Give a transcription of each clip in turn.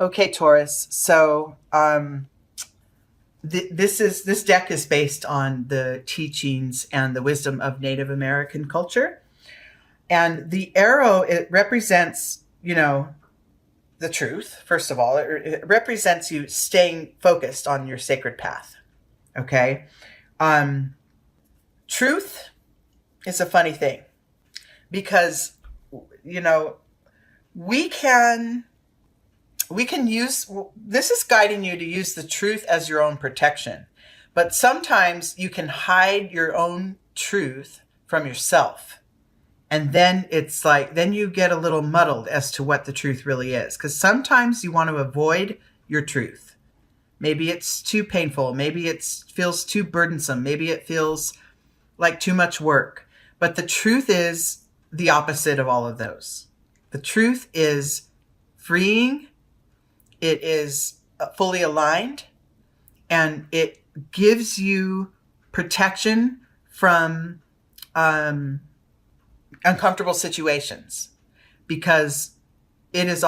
Okay, Taurus. So this deck is based on the teachings and the wisdom of Native American culture, and the arrow, it represents, the truth. First of all, it represents you staying focused on your sacred path. Okay, um, truth is a funny thing because you know we can we can use this is guiding you to use the truth as your own protection, but sometimes you can hide your own truth from yourself, and then it's like then you get a little muddled as to what the truth really is, because sometimes you want to avoid your truth. Maybe it's too painful, maybe it feels too burdensome, maybe it feels like too much work, but the truth is the opposite of all of those. The truth is freeing, it is fully aligned, and it gives you protection from uncomfortable situations, because it is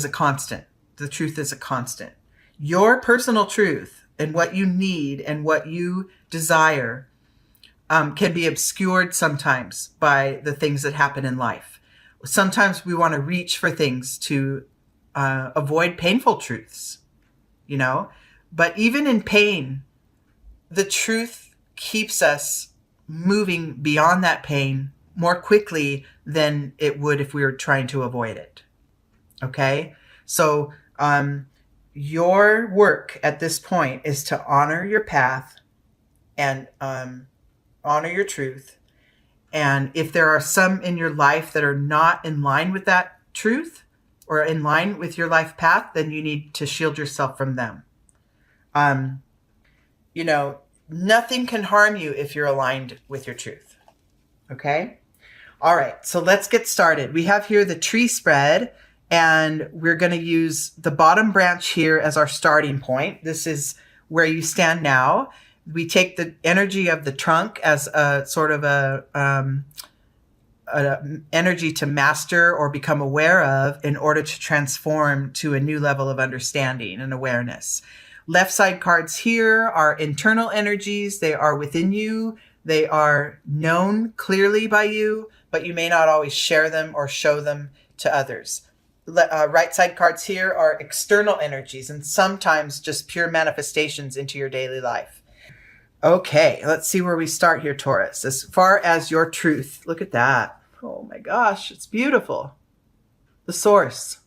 a constant. The truth is a constant. Your personal truth and what you need and what you desire can be obscured sometimes by the things that happen in life. Sometimes we want to reach for things to avoid painful truths, you know? But even in pain, the truth keeps us moving beyond that pain more quickly than it would if we were trying to avoid it. Okay? So, your work at this point is to honor your path and honor your truth. And if there are some in your life that are not in line with that truth or in line with your life path, then you need to shield yourself from them. Um, Nothing can harm you if you're aligned with your truth. Okay? All right, so let's get started. We have here the tree spread, and we're going to use the bottom branch here as our starting point. This is where you stand now. We take the energy of the trunk as a sort of a energy to master or become aware of in order to transform to a new level of understanding and awareness. Left side cards here are internal energies. They are within you. They are known clearly by you, but you may not always share them or show them to others. Right side cards here are external energies and sometimes just pure manifestations into your daily life. Okay, let's see where we start here, Taurus. As far as your truth, look at that. Oh my gosh, it's beautiful. The source.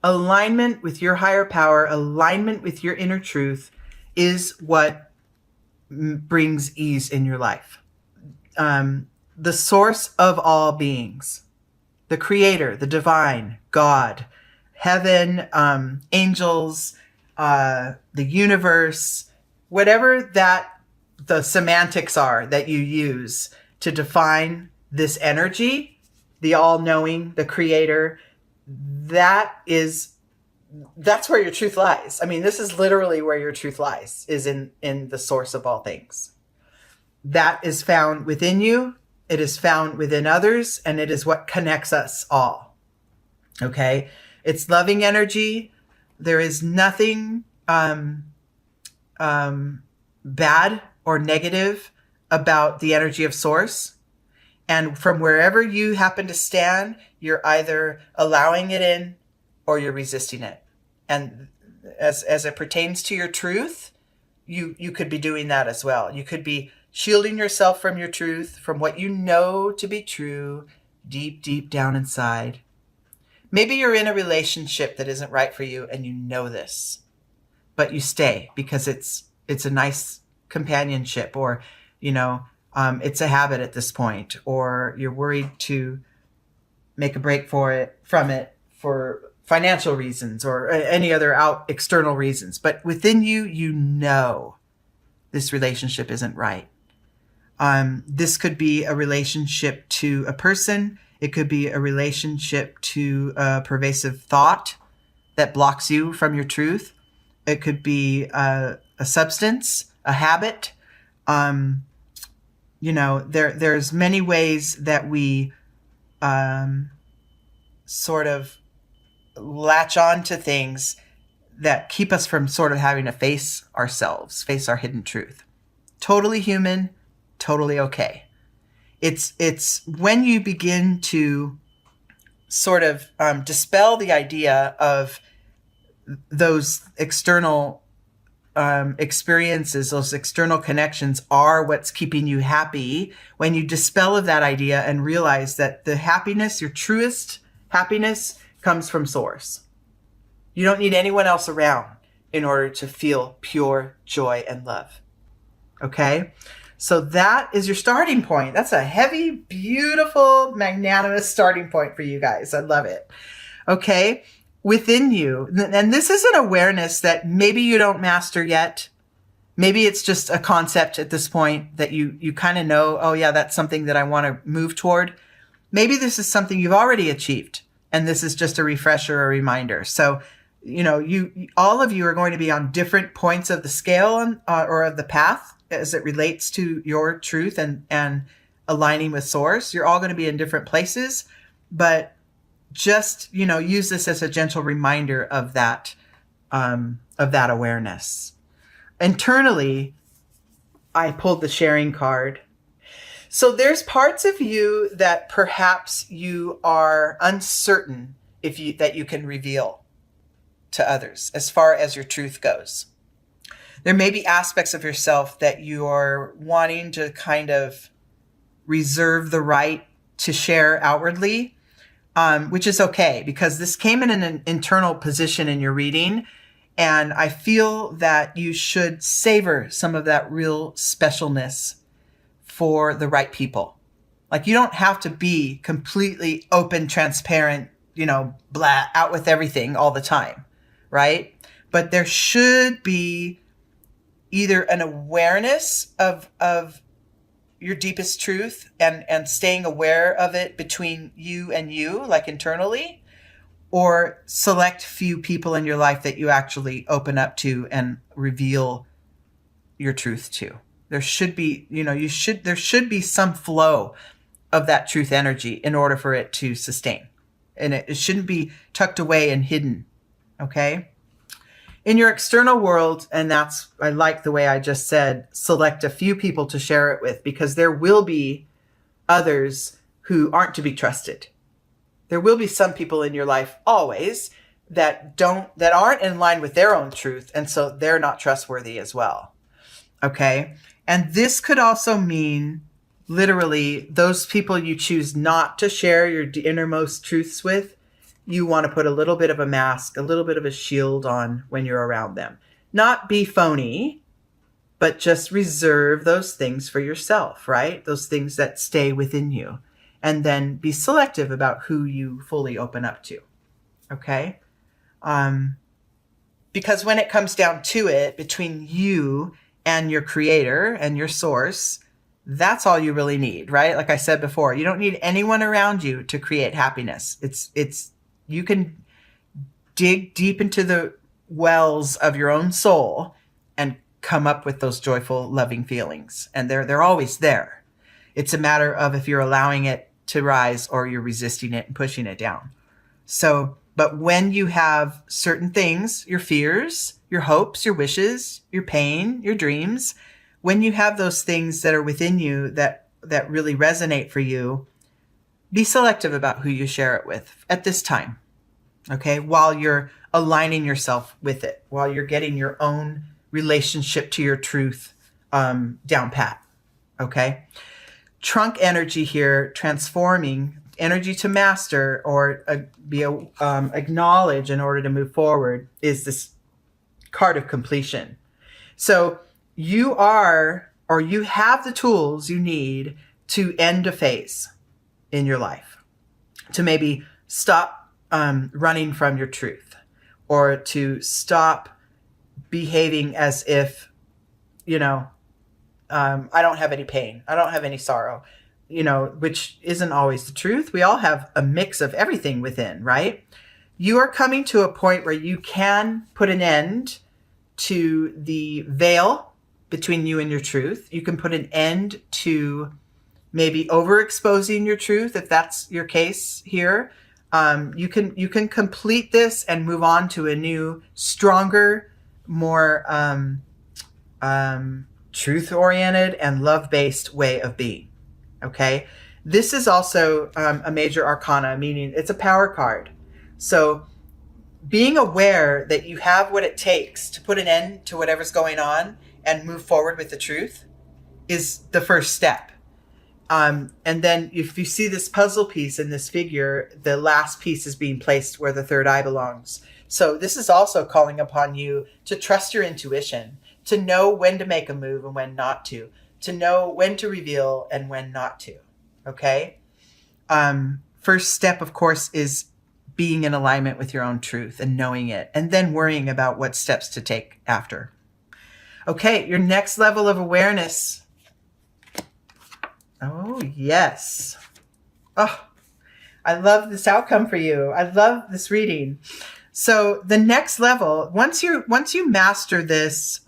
Alignment with your higher power, alignment with your inner truth is what brings ease in your life. The source of all beings, the creator, the divine, God, heaven, angels, the universe, whatever that the semantics are that you use to define this energy, the all-knowing, the creator, that's where your truth lies. I mean, this is literally where your truth lies, is in the source of all things. That is found within you. It is found within others, and it is what connects us all. Okay? It's loving energy. There is nothing bad or negative about the energy of source. And from wherever you happen to stand, you're either allowing it in or you're resisting it. And as it pertains to your truth, you could be doing that as well. You could be shielding yourself from your truth, from what you know to be true, deep, deep down inside. Maybe you're in a relationship that isn't right for you and you know this, but you stay because it's a nice companionship, or, it's a habit at this point, or you're worried to make a break from it for financial reasons or any other external reasons. But within you, this relationship isn't right. This could be a relationship to a person. It could be a relationship to a pervasive thought that blocks you from your truth. It could be a substance, a habit. There's many ways that we sort of latch on to things that keep us from sort of having to face ourselves, face our hidden truth. Totally human, totally okay. It's when you begin to sort of dispel the idea of those external experiences, those external connections are what's keeping you happy. When you dispel of that idea and realize that the happiness, your truest happiness, comes from source. You don't need anyone else around in order to feel pure joy and love. Okay? So that is your starting point. That's a heavy, beautiful, magnanimous starting point for you guys. I love it. Okay? Within you, and this is an awareness that maybe you don't master yet. Maybe it's just a concept at this point that you kind of know, oh yeah, that's something that I want to move toward. Maybe this is something you've already achieved, and this is just a refresher or reminder. So, you all of you are going to be on different points of the scale or of the path as it relates to your truth and aligning with source. You're all going to be in different places, but just, use this as a gentle reminder of that awareness. Internally, I pulled the sharing card. So there's parts of you that perhaps you are uncertain that you can reveal to others as far as your truth goes. There may be aspects of yourself that you're wanting to kind of reserve the right to share outwardly, which is okay, because this came in an internal position in your reading. And I feel that you should savor some of that real specialness for the right people. Like, you don't have to be completely open, transparent, blah, out with everything all the time, right? But there should be either an awareness of your deepest truth and staying aware of it between you and you, like internally, or select few people in your life that you actually open up to and reveal your truth to. There should be, there should be some flow of that truth energy in order for it to sustain. And it shouldn't be tucked away and hidden. Okay? In your external world, and I like the way I just said, select a few people to share it with, because there will be others who aren't to be trusted. There will be some people in your life always that aren't in line with their own truth, and so they're not trustworthy as well. Okay? And this could also mean literally those people you choose not to share your innermost truths with. You want to put a little bit of a mask, a little bit of a shield on when you're around them. Not be phony, but just reserve those things for yourself, right? Those things that stay within you. And then be selective about who you fully open up to, okay? Because when it comes down to it, between you and your creator and your source, that's all you really need, right? Like I said before, you don't need anyone around you to create happiness. You can dig deep into the wells of your own soul and come up with those joyful, loving feelings. And they're always there. It's a matter of if you're allowing it to rise or you're resisting it and pushing it down. So, but when you have certain things, your fears, your hopes, your wishes, your pain, your dreams, when you have those things that are within you that really resonate for you, be selective about who you share it with at this time, okay? While you're aligning yourself with it, while you're getting your own relationship to your truth down pat, okay? Trunk energy here, transforming energy to master or acknowledge in order to move forward, is this card of completion. So you have the tools you need to end a phase in your life, to maybe stop running from your truth, or to stop behaving as if, I don't have any pain, I don't have any sorrow, which isn't always the truth. We all have a mix of everything within, right? You are coming to a point where you can put an end to the veil between you and your truth. You can put an end to maybe overexposing your truth, if that's your case here. You can complete this and move on to a new, stronger, more truth-oriented and love-based way of being. Okay, this is also a major arcana, meaning it's a power card. So being aware that you have what it takes to put an end to whatever's going on and move forward with the truth is the first step. And then if you see this puzzle piece in this figure, the last piece is being placed where the third eye belongs. So this is also calling upon you to trust your intuition, to know when to make a move and when not to know when to reveal and when not to. Okay? First step, of course, is being in alignment with your own truth and knowing it, and then worrying about what steps to take after. Okay, your next level of awareness. Oh, yes. Oh, I love this outcome for you. I love this reading. So the next level, once you master this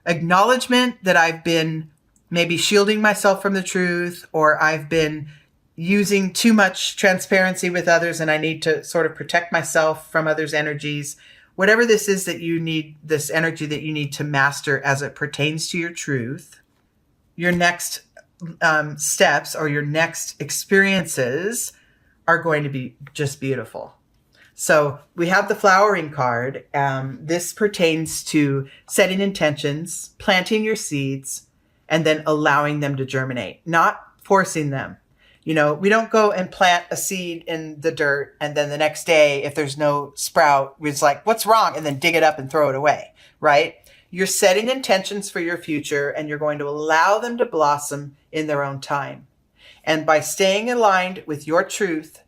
acknowledgement that I've been maybe shielding myself from the truth, or I've been using too much transparency with others and I need to sort of protect myself from others' energies, whatever this is that you need, this energy that you need to master as it pertains to your truth, your next steps or your next experiences are going to be just beautiful. So we have the flowering card. This pertains to setting intentions, planting your seeds, and then allowing them to germinate, not forcing them. You know, we don't go and plant a seed in the dirt and then the next day, if there's no sprout, it's like, what's wrong? And then dig it up and throw it away, right? You're setting intentions for your future and you're going to allow them to blossom in their own time. And by staying aligned with your truth,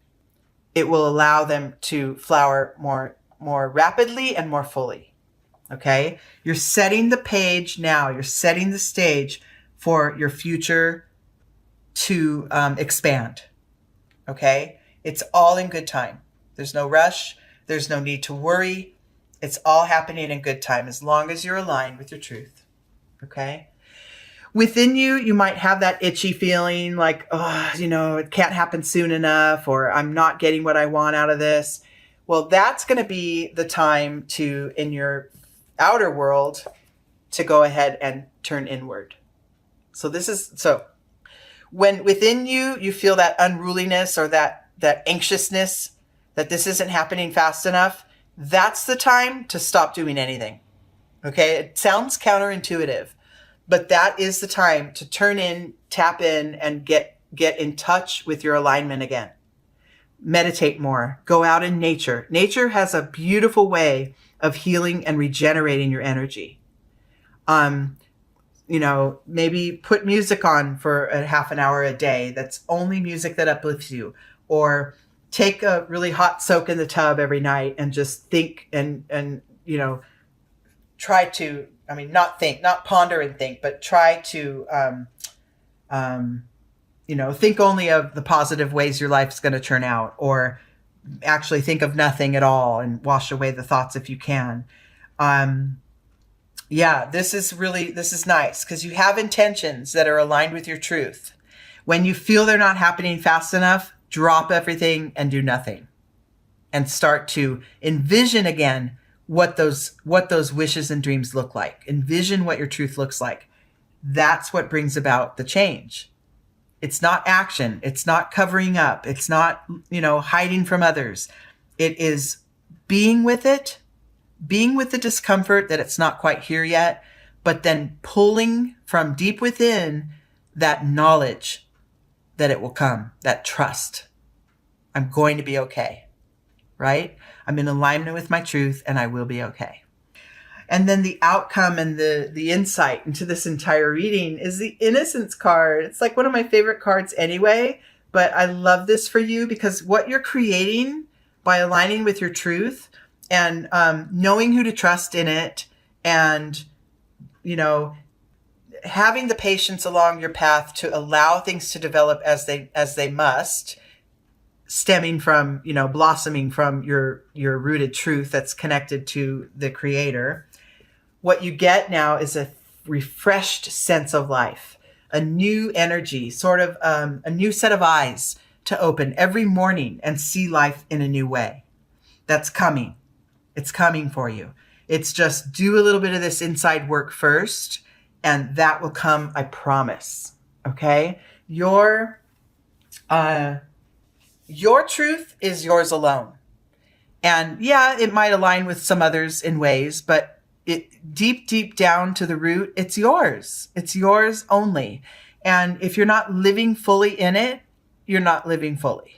it will allow them to flower more rapidly and more fully. Okay? You're setting the page now. You're setting the stage for your future to expand. Okay? It's all in good time. There's no rush. There's no need to worry. It's all happening in good time as long as you're aligned with your truth. Okay? Within you, you might have that itchy feeling like, oh, it can't happen soon enough, or I'm not getting what I want out of this. Well, that's going to be the time to, in your outer world, to go ahead and turn inward. So when within you feel that unruliness or that anxiousness that this isn't happening fast enough, that's the time to stop doing anything. Okay? It sounds counterintuitive, but that is the time to turn in, tap in, and get in touch with your alignment again. Meditate more. Go out in nature. Nature has a beautiful way of healing and regenerating your energy. Maybe put music on for a half an hour a day. That's only music that uplifts you. Or take a really hot soak in the tub every night and just think and try to, not ponder and think, but try to, think only of the positive ways your life's going to turn out, or actually think of nothing at all and wash away the thoughts if you can. This is nice because you have intentions that are aligned with your truth. When you feel they're not happening fast enough, drop everything and do nothing and start to envision again what those wishes and dreams look like. Envision what your truth looks like. That's what brings about the change. It's not action. It's not covering up. It's not, hiding from others. It is being with it, being with the discomfort that it's not quite here yet, but then pulling from deep within that knowledge that it will come, that trust. I'm going to be okay, right? I'm in alignment with my truth and I will be okay. And then the outcome and the insight into this entire reading is the Innocence card. It's like one of my favorite cards anyway, but I love this for you because what you're creating by aligning with your truth and knowing who to trust in it and, having the patience along your path to allow things to develop as they must, stemming from, blossoming from your rooted truth that's connected to the Creator. What you get now is a refreshed sense of life, a new energy, sort of a new set of eyes to open every morning and see life in a new way. That's coming. It's coming for you. It's just do a little bit of this inside work first, and that will come, I promise. Okay? Your truth is yours alone. And yeah, it might align with some others in ways, but deep down to the root, it's yours. It's yours only. And if you're not living fully in it, you're not living fully.